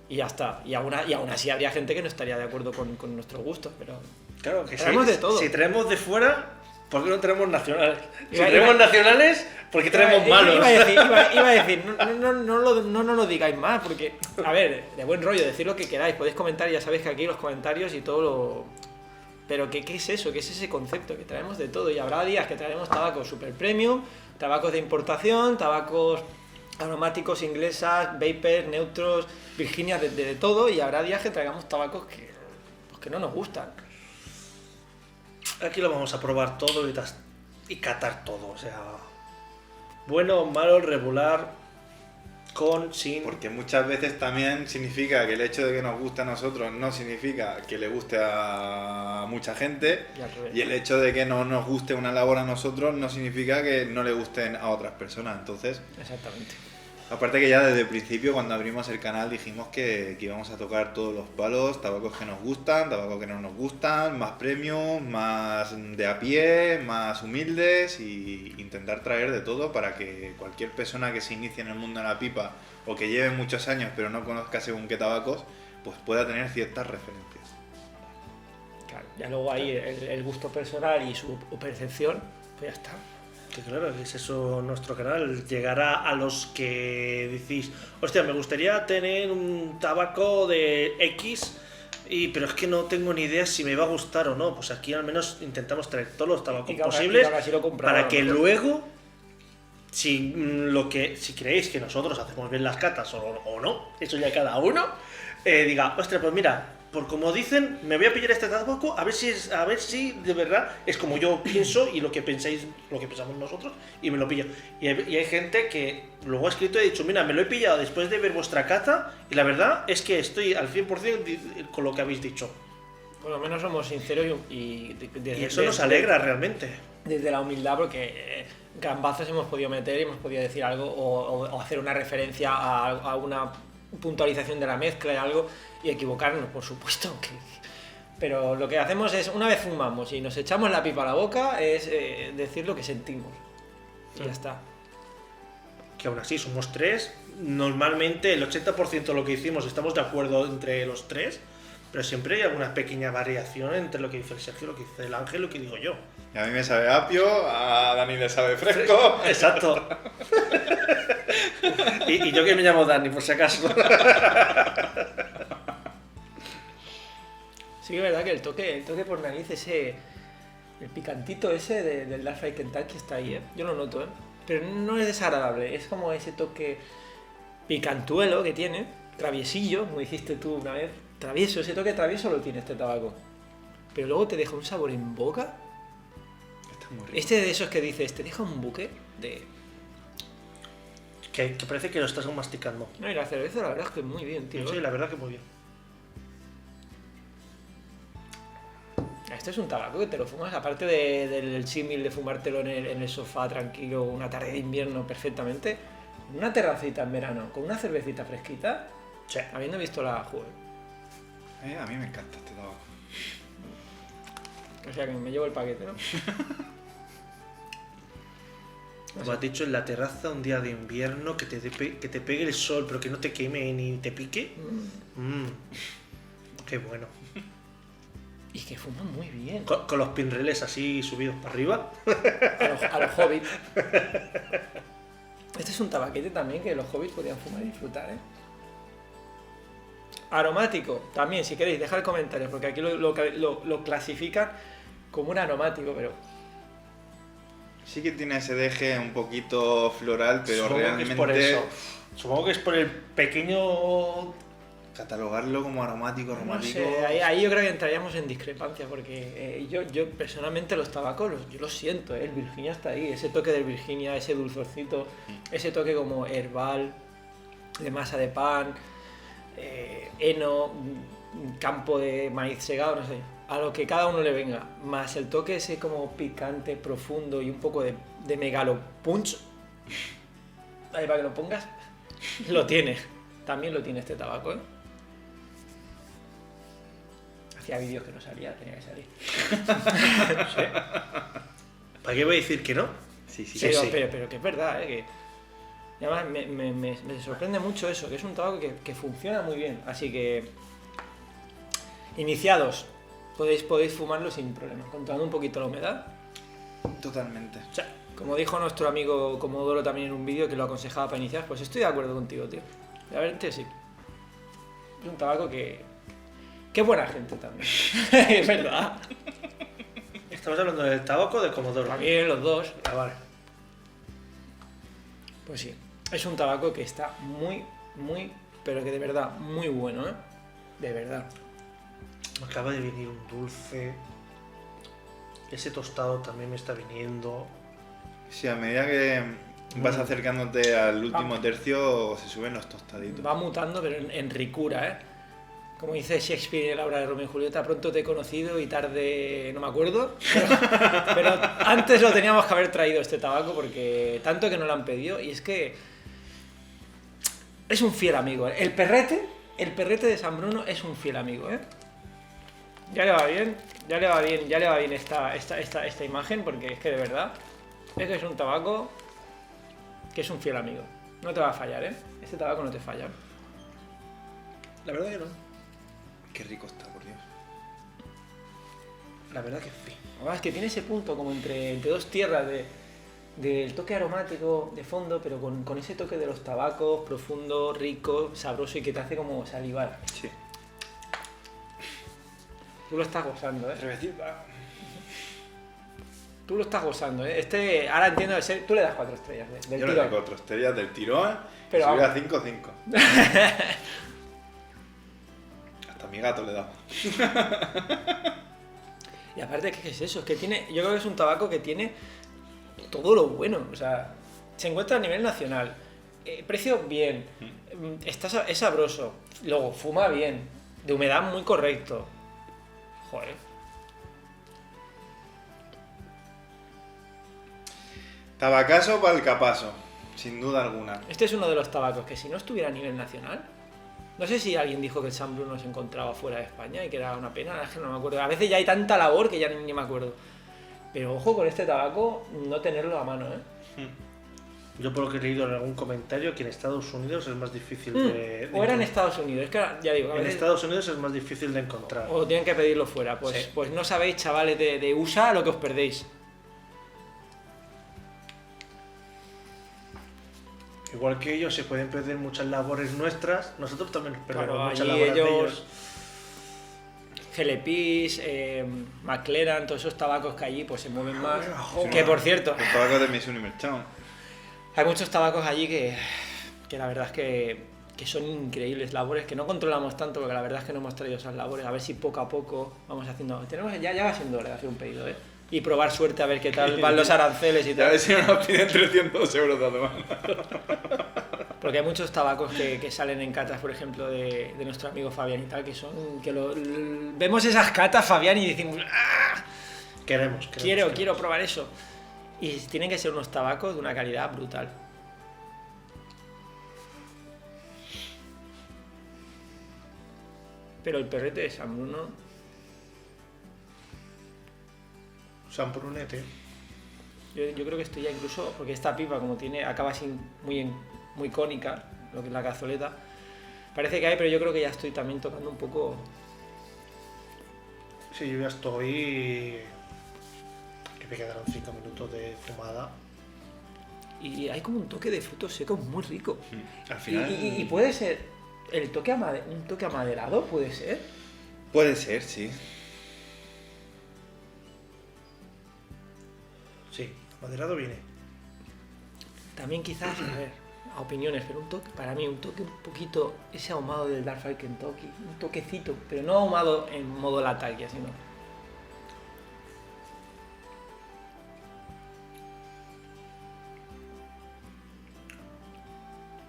y ya está. Y aún así habría gente que no estaría de acuerdo con nuestros gustos, pero Claro, que traemos de todo. Si traemos de fuera, ¿por qué no traemos nacionales? Si Iba- traemos iba- nacionales, ¿por qué traemos malos? Iba a decir, no lo digáis más, porque, a ver, de buen rollo, decir lo que queráis, podéis comentar, ya sabéis que aquí los comentarios y todo lo... Pero ¿qué es eso? ¿Qué es ese concepto? Que traemos de todo y habrá días que traeremos tabacos super premium, tabacos de importación, tabacos aromáticos inglesas, vapers, neutros, Virginia, de todo, y habrá días que traigamos tabacos que no nos gustan. Aquí lo vamos a probar todo y catar todo, o sea, bueno, malo, regular, con, sin. Porque muchas veces también significa que el hecho de que nos guste a nosotros no significa que le guste a mucha gente. Y al revés. Y el hecho de que no nos guste una labor a nosotros no significa que no le gusten a otras personas. Entonces, Exactamente. aparte que ya desde el principio cuando abrimos el canal dijimos que íbamos a tocar todos los palos, tabacos que nos gustan, tabacos que no nos gustan, más premium, más de a pie, más humildes y intentar traer de todo para que cualquier persona que se inicie en el mundo de la pipa o que lleve muchos años pero no conozca según qué tabacos, pues pueda tener ciertas referencias. Claro, ya luego ahí el gusto personal y su percepción, pues ya está. Que claro, que es eso nuestro canal, llegará a los que decís, hostia, me gustaría tener un tabaco de X, pero es que no tengo ni idea si me va a gustar o no. Pues aquí al menos intentamos traer todos los tabacos Y que aún posibles así lo compramos, para que ¿no? luego, si creéis que nosotros hacemos bien las catas o no, eso ya cada uno, diga, ostras, pues mira, por como dicen, me voy a pillar este tabaco a ver si de verdad es como yo pienso y lo que pensáis, lo que pensamos nosotros, y me lo pillo. Y hay gente que luego ha escrito y ha dicho, mira, me lo he pillado después de ver vuestra cata y la verdad es que estoy al 100% con lo que habéis dicho. Por lo menos somos sinceros y eso nos alegra realmente. Desde la humildad, porque gambazos hemos podido meter y hemos podido decir algo o hacer una referencia a una puntualización de la mezcla y algo y equivocarnos, por supuesto. Pero lo que hacemos es, una vez fumamos y nos echamos la pipa a la boca, es decir lo que sentimos. Y ya está. Que aún así somos tres, normalmente el 80% de lo que hicimos estamos de acuerdo entre los tres, pero siempre hay alguna pequeña variación entre lo que dice el Sergio, lo que dice el Ángel y lo que digo yo. Y a mí me sabe apio, a Dani le sabe fresco. Exacto. y yo que me llamo Dani, por si acaso. Sí que es verdad que el toque por nariz, el picantito ese del Dark Fried Kentucky está ahí, ¿eh? Yo lo noto, ¿eh? Pero no es desagradable, es como ese toque picantuelo que tiene, traviesillo, como dijiste tú una vez. Travieso, ese toque travieso lo tiene este tabaco. Pero luego te deja un sabor en boca. Está muy rico. Este de esos que dices, te deja un buque de... Que parece que lo estás masticando. No, y la cerveza la verdad es que muy bien, tío. Sí, la verdad que muy bien. Esto es un tabaco que te lo fumas, aparte del símil de fumártelo en el sofá tranquilo, una tarde de invierno perfectamente, en una terracita en verano, con una cervecita fresquita, Sí. habiendo visto la juego. A mí me encanta este tabaco. O sea que me llevo el paquete, ¿no? Como has dicho, en la terraza un día de invierno, que te pegue el sol, pero que no te queme ni te pique. Qué bueno. Y que fuman muy bien. Con los pinreles así subidos para arriba. A los hobbits. Este es un tabaquete también que los hobbits podían fumar y disfrutar, ¿eh? Aromático, también, si queréis, dejad comentarios, porque aquí lo clasifican como un aromático, pero Sí que tiene ese deje un poquito floral, pero Supongo realmente que es por eso. Supongo que es por el pequeño... catalogarlo como aromático, no aromático... sé, ahí yo creo que entraríamos en discrepancia, porque yo personalmente los tabacos, yo los siento, el Virginia está ahí, ese toque del Virginia, ese dulzorcito, ese toque como herbal, de masa de pan, heno, campo de maíz segado, no sé, a lo que cada uno le venga, más el toque ese como picante, profundo y un poco de megalo punch, ahí para que lo pongas, lo tiene, también lo tiene este tabaco, ¿eh? Hacía vídeos que no salía, tenía que salir. Sí. ¿Para qué voy a decir que no? Sí, sí. Pero, sí. pero que es verdad, que y además me sorprende mucho eso, que es un tabaco que funciona muy bien. Así que, iniciados, podéis fumarlo sin problema, controlando un poquito la humedad. Totalmente. O sea, como dijo nuestro amigo Comodoro también en un vídeo que lo aconsejaba para iniciar, pues estoy de acuerdo contigo, tío. La verdad es que sí. Es un tabaco que es buena gente también. Es verdad. Estamos hablando del tabaco o de Comodoro. También los dos. Ah, vale. Pues sí, es un tabaco que está muy, pero que de verdad, muy bueno, ¿eh? De verdad. Me acaba de venir un dulce. Ese tostado también me está viniendo. Sí, a medida que vas acercándote al último tercio, se suben los tostaditos. Va mutando, pero en ricura, ¿eh? Como dice Shakespeare en la obra de Romeo y Julieta, pronto te he conocido y tarde no me acuerdo. Pero antes lo teníamos que haber traído este tabaco porque tanto que nos lo han pedido. Y es que es un fiel amigo, ¿eh? El perrete de San Bruno es un fiel amigo, ¿eh? Ya le va bien esta imagen porque es que de verdad es que es un tabaco que es un fiel amigo. No te va a fallar, ¿eh? Este tabaco no te falla. La verdad que no. Qué rico está, por Dios. La verdad que sí. Además es que tiene ese punto como entre dos tierras del toque aromático de fondo, pero con ese toque de los tabacos, profundo, rico, sabroso y que te hace como salivar. Sí. Tú lo estás gozando, ¿eh? Tú lo estás gozando, ¿eh? Ahora entiendo de ser... Tú le das 4 estrellas del Yo le tirón. doy 4 estrellas del tirón, Pero pero vamos. a 5-5. Hasta a mi gato le da. Y aparte, ¿qué es eso? Es que tiene... Yo creo que es un tabaco que tiene todo lo bueno. O sea, se encuentra a nivel nacional. Precio bien. Es sabroso. Luego, fuma bien. De humedad muy correcto. Joder. Tabacazo para el capazo, sin duda alguna. Este es uno de los tabacos que si no estuviera a nivel nacional... No sé si alguien dijo que el San Bruno se encontraba fuera de España y que era una pena, es que no me acuerdo. A veces ya hay tanta labor que ya ni me acuerdo. Pero ojo con este tabaco, no tenerlo a mano, ¿eh? Yo por lo que he leído en algún comentario que en Estados Unidos es más difícil de O era en encontrar. Estados Unidos, es que ahora, ya digo, a En veces- Estados Unidos es más difícil de encontrar. o tienen que pedirlo fuera. Pues, Sí. pues no sabéis, chavales de USA, lo que os perdéis. Igual que ellos se pueden perder muchas labores nuestras, nosotros también nos perdemos Claro, muchas allí labores de ellos- ellos. Gelepis, McLaren, todos esos tabacos que allí pues se mueven más. Sí, Que no. por cierto, Los tabacos de Miss Universe. hay muchos tabacos allí que la verdad es que son increíbles labores, que no controlamos tanto, porque la verdad es que no hemos traído esas labores. A ver si poco a poco vamos haciendo... Ya va siendo hora de hacer un pedido, ¿eh? Y probar suerte a ver qué tal van los aranceles y Ya a tal. ver si no nos piden 300 euros de aduana. Porque hay muchos tabacos que salen en catas, por ejemplo, de nuestro amigo Fabián y tal, que son... vemos esas catas, Fabián, y decimos... ¡Ah! Quiero probar eso. Y tienen que ser unos tabacos de una calidad brutal. Pero el perrete de San Bruno... San Brunete. Yo creo que estoy ya incluso... Porque esta pipa, como acaba así muy cónica, lo que es la cazoleta, parece que hay, pero yo creo que ya estoy también tocando un poco... Sí, yo ya estoy... Que me quedaron 5 minutos de fumada. Y hay como un toque de frutos secos muy rico. Al final... Y puede ser... un toque amaderado, ¿puede ser? Puede ser, sí. Sí, maderado viene. También quizás, a ver, a opiniones, pero un toque, para mí, un toque un poquito, ese ahumado del Dark Fire Kentucky, un toquecito, pero no ahumado en modo latakia, sino...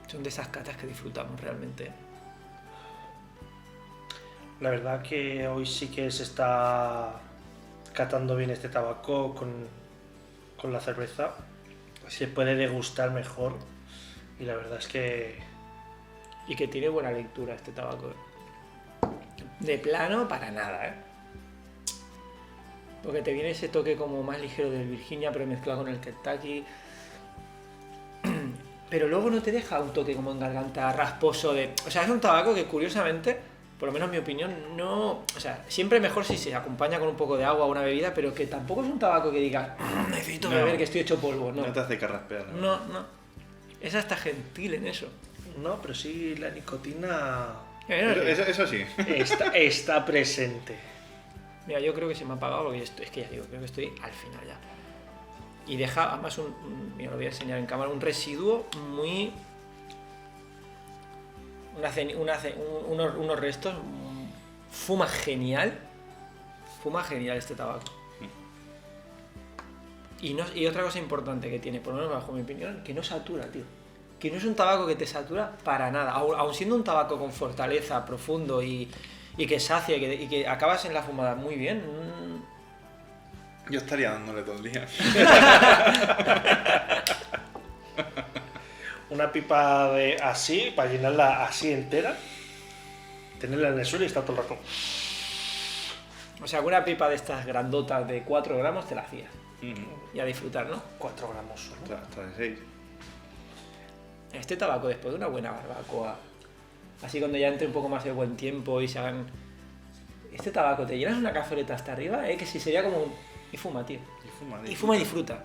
Son de esas catas que disfrutamos realmente. La verdad que hoy sí que se está catando bien este tabaco con la cerveza. Se puede degustar mejor. Y la verdad es que... Y que tiene buena lectura este tabaco. De plano, para nada, ¿eh? Porque te viene ese toque como más ligero del Virginia, pero mezclado con el Kentucky. Pero luego no te deja un toque como en garganta rasposo de... O sea, es un tabaco que curiosamente, por lo menos en mi opinión, no... O sea, siempre mejor si se acompaña con un poco de agua o una bebida, pero que tampoco es un tabaco que digas, necesito beber, que estoy hecho polvo, ¿no? No te hace carraspear. No. Es hasta gentil en eso. No, pero sí la nicotina Eso sí. está presente. Mira, yo creo que se me ha apagado porque es que ya digo, creo que estoy al final ya. Y deja además mira, lo voy a enseñar en cámara, un residuo muy... unos restos. Fuma genial este tabaco. Y otra cosa importante que tiene, por lo menos bajo mi opinión, que no satura, tío. Que no es un tabaco que te satura para nada. Aun siendo un tabaco con fortaleza, profundo y que sacia y que acabas en la fumada muy bien. Yo estaría dándole todo el día. Una pipa de así, para llenarla así entera, tenerla en el suelo y estar todo el rato. O sea, una pipa de estas grandotas de 4 gramos te la hacías. Y a disfrutar, ¿no? 4 gramos solo. Hasta de 6. Este tabaco, después de una buena barbacoa, así cuando ya entre un poco más de buen tiempo y se hagan... Este tabaco, te llenas una cazoleta hasta arriba, que si sería como un... Y fuma, tío. Y fuma y disfruta.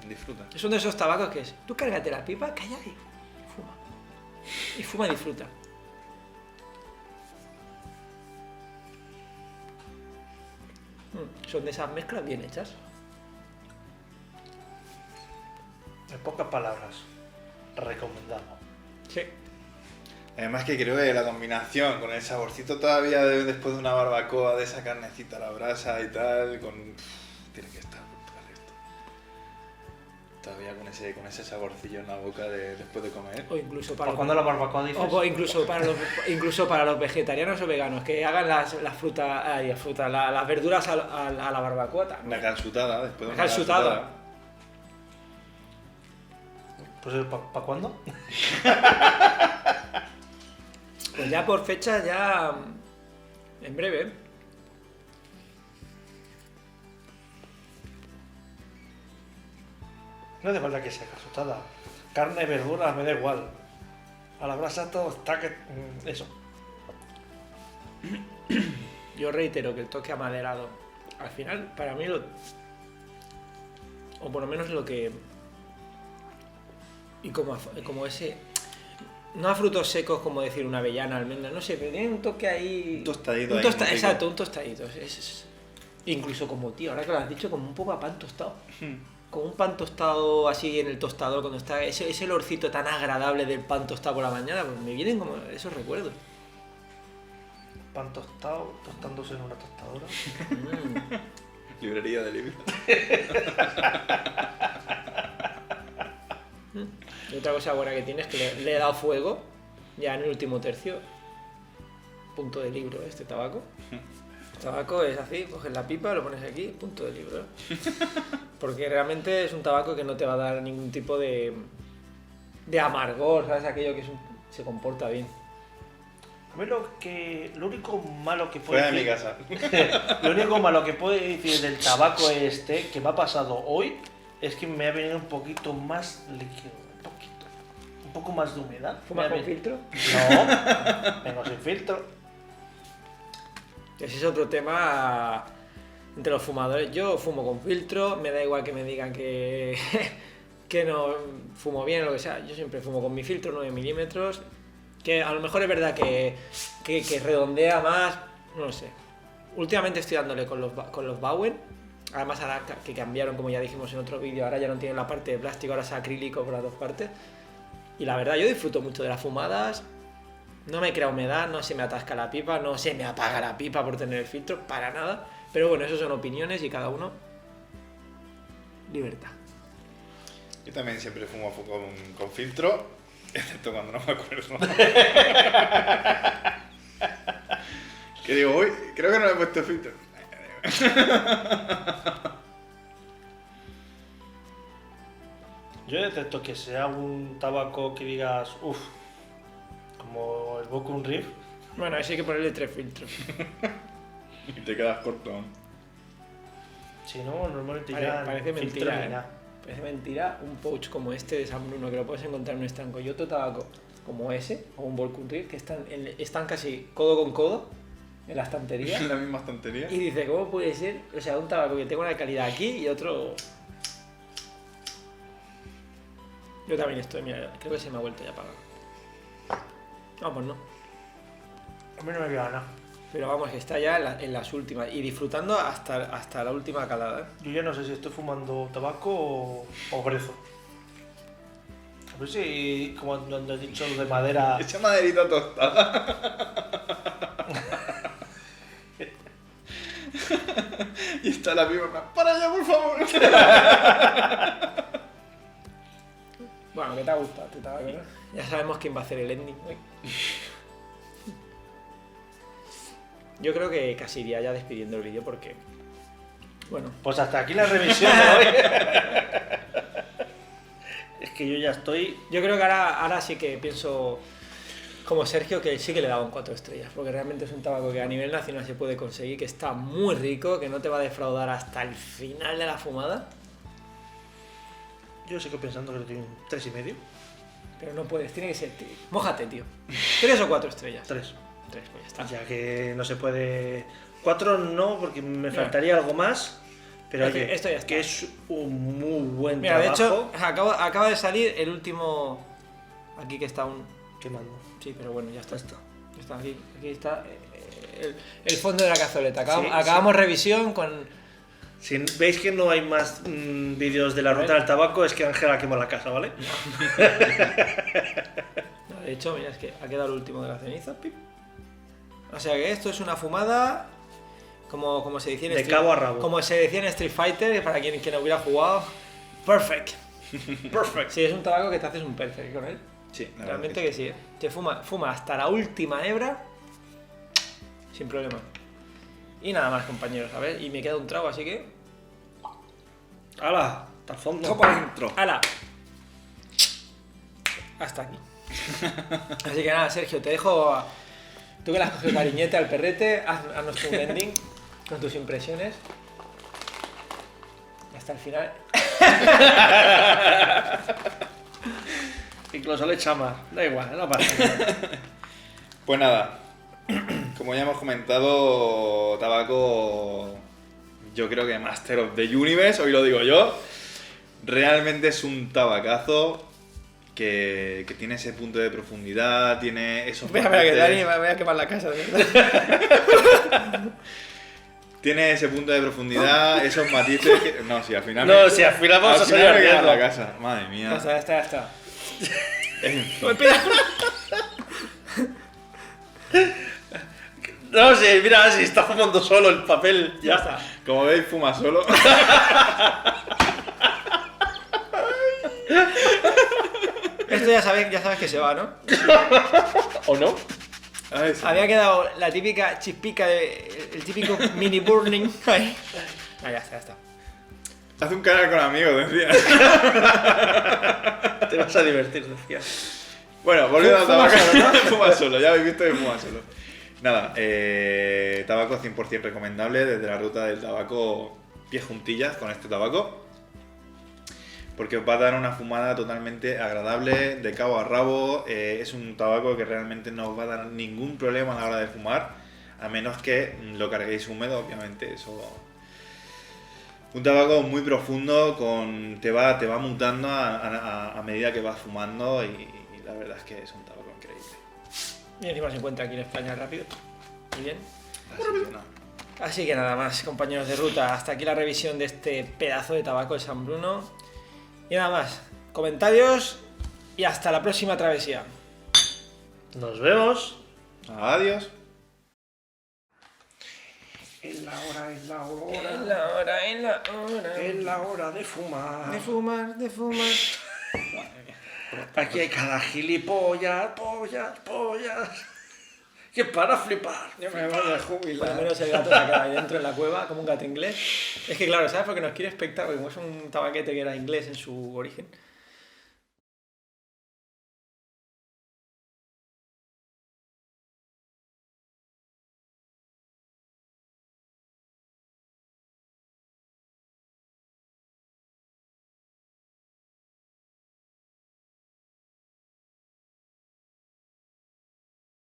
Es uno de esos tabacos que es, tú cárgate la pipa, calla y fuma. Y fuma y disfruta. Son de esas mezclas bien hechas. En pocas palabras, recomendado. Sí. Además que creo que la combinación con el saborcito todavía después de una barbacoa, de esa carnecita a la brasa y tal, tiene que estar brutal esto. Todavía con ese saborcillo en la boca después de comer. O incluso ¿Para cuándo la barbacoa dices? O incluso para los vegetarianos o veganos que hagan las verduras a la barbacoa también. Una calzutada después de Una calzutada. Pues ¿para cuándo? Pues ya por fecha, ya en breve. No hace falta que sea calzutada. Carne, verduras, me da igual. A la brasa todo está que... Eso. Yo reitero que el toque amaderado, al final, para mí, o por lo menos lo que... Y como ese... No a frutos secos como decir una avellana, almendra, no sé, pero tiene un toque ahí... Un tostadito ahí. Exacto, un tostadito. Incluso como, tío, ahora que lo has dicho, como un poco a pan tostado. Como un pan tostado así en el tostador, cuando está ese olorcito tan agradable del pan tostado por la mañana, pues me vienen como esos recuerdos. Pan tostado, tostándose en una tostadora. Librería de libros. Y otra cosa buena que tiene es que le he dado fuego ya en el último tercio. Punto de libro este tabaco. El tabaco es así, coges la pipa, lo pones aquí, punto de libro. Porque realmente es un tabaco que no te va a dar ningún tipo de amargor, ¿sabes? Aquello que se comporta bien. A ver, lo único malo que puedo Fuera de mi casa. Lo único malo que puedo decir del tabaco este que me ha pasado hoy es que me ha venido un poquito más líquido, un poco más de humedad. ¿Fumas con filtro? No, vengo sin filtro. Ese es otro tema entre los fumadores. Yo fumo con filtro, me da igual que me digan que, que no fumo bien o lo que sea. Yo siempre fumo con mi filtro 9 milímetros. Que a lo mejor es verdad que redondea más, no lo sé. Últimamente estoy dándole con los Bowen. Además ahora que cambiaron, como ya dijimos en otro vídeo, ahora ya no tienen la parte de plástico, ahora es acrílico por las dos partes. Y la verdad yo disfruto mucho de las fumadas. No me crea humedad, no se me atasca la pipa, no se me apaga la pipa por tener el filtro, para nada. Pero bueno, eso son opiniones y cada uno... Libertad. Yo también siempre fumo con filtro, excepto cuando no me acuerdo. Que digo, uy, creo que no le he puesto filtro. Yo detecto que sea un tabaco que digas, uff, como el Bokun Reef. Bueno, así hay que ponerle 3 filtros. Y te quedas corto. Si no, normalmente Parece filtro mentira, ni nada. Parece mentira un pouch como este de San Bruno, que lo puedes encontrar en un estanco y otro tabaco como ese, o un Volcun Reef, que están casi codo con codo en la estantería. En la misma estantería. Y dice, ¿cómo puede ser? O sea, un tabaco que tenga una calidad aquí y otro... Yo también estoy, mira, creo que se me ha vuelto ya apagado. Vamos, no. A mí no me queda nada. Pero vamos, que está ya en las últimas y disfrutando hasta la última calada, ¿eh? Yo ya no sé si estoy fumando tabaco o brezo. A ver si, como han dicho, lo de madera... Echa maderita tostada. Y está la pipa. ¡Para allá, por favor! Bueno, que te ha gustado este tabaco, ¿no? Ya sabemos quién va a hacer el ending hoy. Yo creo que casi iría ya despidiendo el vídeo porque... Bueno, Pues hasta aquí la revisión de hoy. Es que yo ya estoy... yo creo que ahora sí que pienso como Sergio que sí que le daban 4 estrellas, porque realmente es un tabaco que a nivel nacional se puede conseguir, que está muy rico, que no te va a defraudar hasta el final de la fumada, Yo sigo pensando que le doy un 3,5. pero no puedes, tiene que ser... Mójate, tío. 3 o 4 estrellas. 3. 3, pues ya está. Ya que no se puede... 4 no, porque me Mira. faltaría algo más. Pero Esto- oye, esto ya está. que es un muy buen Mira, de trabajo. hecho, acaba de salir el último... Aquí que está un... Quemando. Sí, pero bueno, ya está. Ya está. Ya está aquí está el fondo de la cazoleta. Acabamos Sí. revisión con... Si veis que no hay más vídeos de la ruta del tabaco, es que Ángela quemó la casa, ¿vale? No, de hecho, mira, es que ha quedado el último de la ceniza. Pip. O sea que esto es una fumada como se decía en De cabo a rabo. Como se decía en Street Fighter, para quien hubiera jugado. Perfect. Perfect. Sí, es un tabaco que te haces un perfect con él. Sí, la Realmente verdad que sí, ¿eh? Te fuma hasta la última hebra sin problema. Y nada más, compañeros, a ver, y me queda un trago, así que... ¡Hala! Hasta el fondo. Topa dentro. ¡Hala! Hasta aquí. Así que nada, Sergio, te dejo... Tú que le has cogido cariñete al perrete, haznos un ending con tus impresiones. Hasta el final. Incluso le echa más. Da igual, no pasa nada. Pues nada, como ya hemos comentado, tabaco, yo creo que Master of the Universe, hoy lo digo yo, realmente es un tabacazo que tiene ese punto de profundidad, tiene esos Espera, que matices, Dani me voy a quemar la casa, de verdad. tiene ese punto de profundidad, esos matices que... No, si al final... No, si al final vamos a salir me quedo en la ardiendo. casa, madre mía. Ya está. En fin. No, sí, mira, si está fumando solo el papel. Ya está. Como veis, fuma solo. Esto ya sabes que se va, ¿no? ¿O no? Ay, sí. Había quedado la típica chispica, el típico mini burning. Ahí. Ah, ya está. Haz un canal con amigos, decía. Te vas a divertir, decía. Bueno, volviendo al Fuma tabaco. solo, ¿no? Fuma solo, ya habéis visto que fuma solo. Nada, tabaco 100% recomendable desde la ruta del tabaco, pies juntillas con este tabaco. Porque os va a dar una fumada totalmente agradable, de cabo a rabo. Es un tabaco que realmente no os va a dar ningún problema a la hora de fumar, a menos que lo carguéis húmedo, obviamente eso. Un tabaco muy profundo, te va mutando a medida que vas fumando y la verdad es que es un tabaco increíble. Y encima se encuentra aquí en España rápido. Muy bien. Así que nada. Así que nada más, compañeros de ruta. Hasta aquí la revisión de este pedazo de tabaco de San Bruno. Y nada más. Comentarios y hasta la próxima travesía. Nos vemos. Adiós. Es la hora. Es la hora. Es la hora de fumar. De fumar. Aquí hay cada gilipollas, pollas. Que para flipar. Yo me voy a jubilar. Por lo menos el gato se queda ahí dentro en la cueva, como un gato inglés. Es que claro, ¿sabes? Porque nos quiere expectar, porque como es un tabaquete que era inglés en su origen.